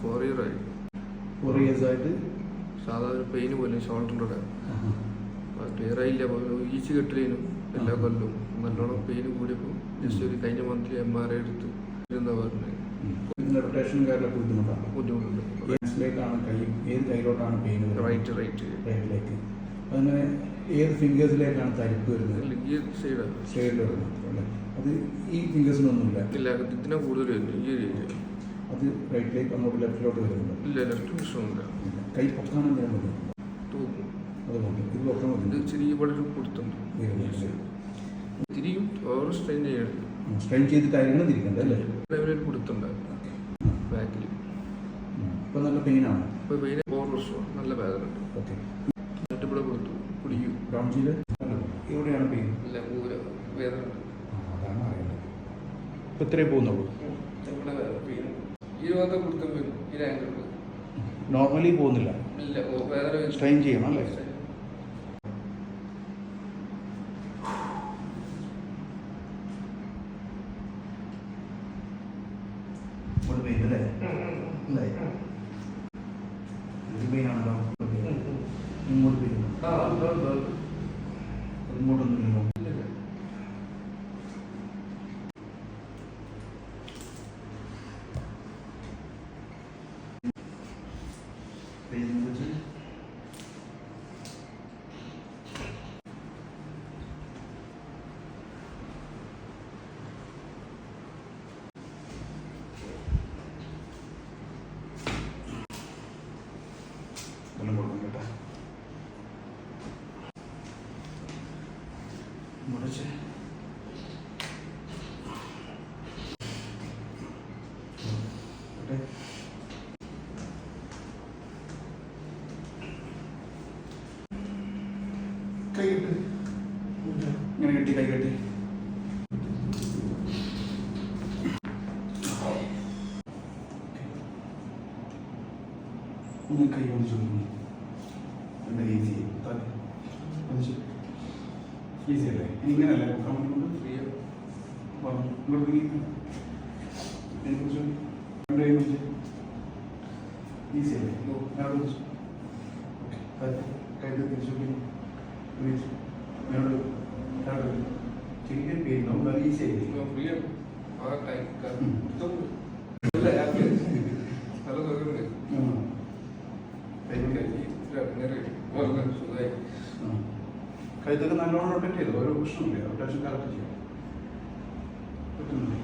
4 years ആയി. 4 years ആയിട്ട് സാധാരണ പെയിന് പോലെ ഷോൾഡറിൻ്റെ ക്ലിയർ ആയില്ല. ഈച്ച് കെട്ടിലേനും എല്ലാ കൊല്ലവും നല്ലോണം പെയിന് കൂടിയപ്പോൾ ജസ്റ്റ് ഒരു കഴിഞ്ഞ മന്ത്ലി MRI എടുത്തു. എന്താ പറഞ്ഞത് റൊട്ടേഷൻ കാര്യമൊക്കെ ബുദ്ധിമുട്ടുണ്ട്. ഏത് കൈയിലോട്ടാണ് പെയിൻ? റൈറ്റിലേക്ക്. അങ്ങനെ ഏത് ഫിംഗേഴ്സിലേക്കാണ് തരിപ്പ് വരുന്നത്? ഈ സൈഡിൽ വരുന്നത് അല്ലേ? അത് ഈ ഫിംഗേഴ്സിനൊന്നുമില്ല? ഇല്ല, ഇതിനെ കൂടുതൽ വരുന്നു ഈ ഏരിയ. അത് റൈറ്റിലേക്ക് അങ്ങോട്ട് ലെഫ്റ്റിലോട്ട് വരുന്നുണ്ട്? ഇല്ല, ലെഫ്റ്റ് പ്രശ്നമില്ല. കൈ പൊക്കാൻ എന്തെങ്കിലും മതി? തൂക്കും. അതുകൊണ്ട് ഇത് പൊക്കാൻ മതി. ഇത് ചെറിയ വളരെ കൊടുത്തുണ്ട്. തിരിയും ഓവർ സ്ട്രെയിൻ ചെയ്യണം. സ്ട്രെയിൻ ചെയ്തിട്ടായിരിക്കണം തിരിക്കേണ്ടത് അല്ലേ? ലെവലിൽ കൊടുത്തുണ്ട് ബാക്കിൽ. ഇപ്പോൾ നല്ല പെയിനാണ്? ഇപ്പോൾ പെയിൻ 4 വർഷമാണ്. നല്ല വേദന ഉണ്ട്. ഓക്കെ. എന്നിട്ട് ഇവിടെ കൊടുത്തു കുടിക്കും. ബ്രൗൺജിയിൽ എവിടെയാണ് പെയിൻ? ഇല്ല, വേദന ഉണ്ട്. അതാണ് അറിയേണ്ടത്. ഇപ്പോൾ ഇത്രയും പോകുന്നുള്ളൂ? ഇവിടെ പെയിൻ ഈ ഭാഗത്ത് കൊടുക്കുമ്പോൾ ഈ ആംഗിൾ നോർമലി പോകുന്നില്ല? ഇല്ല, വേദന സ്ട്രെയിൻ ചെയ്യണം അല്ലേ? ഇങ്ങോട്ട് പെയിൻ അല്ലേ? ഇല്ലായി പെയിനാണല്ലോ. ഇങ്ങോട്ട് പെയിൻ ഇങ്ങോട്ടൊന്നുമില്ലല്ലോ. മുറിച്ച് കൈ കെട്ട്. ഇങ്ങനെ കെട്ടി കൈ കെട്ടി. ഒന്ന് കൈ ഒന്നിച്ചു എൻ്റെ ഈസി ഈസി അല്ലേ? ഇങ്ങനെയല്ലേ നോക്കാൻ പറ്റുന്നത്? ഈസി അല്ലേ? കൈ തിരിച്ചു ചെറിയ പെയിൻ നമുക്ക് ഈസി ആയി. കഴുത്തൊക്കെ നല്ലോണം റൊട്ടേറ്റ് ചെയ്തു. ഓരോ പ്രശ്നമില്ല. റൊട്ടേഷൻ കറക്റ്റ് ചെയ്യാം. പറ്റുന്നില്ല.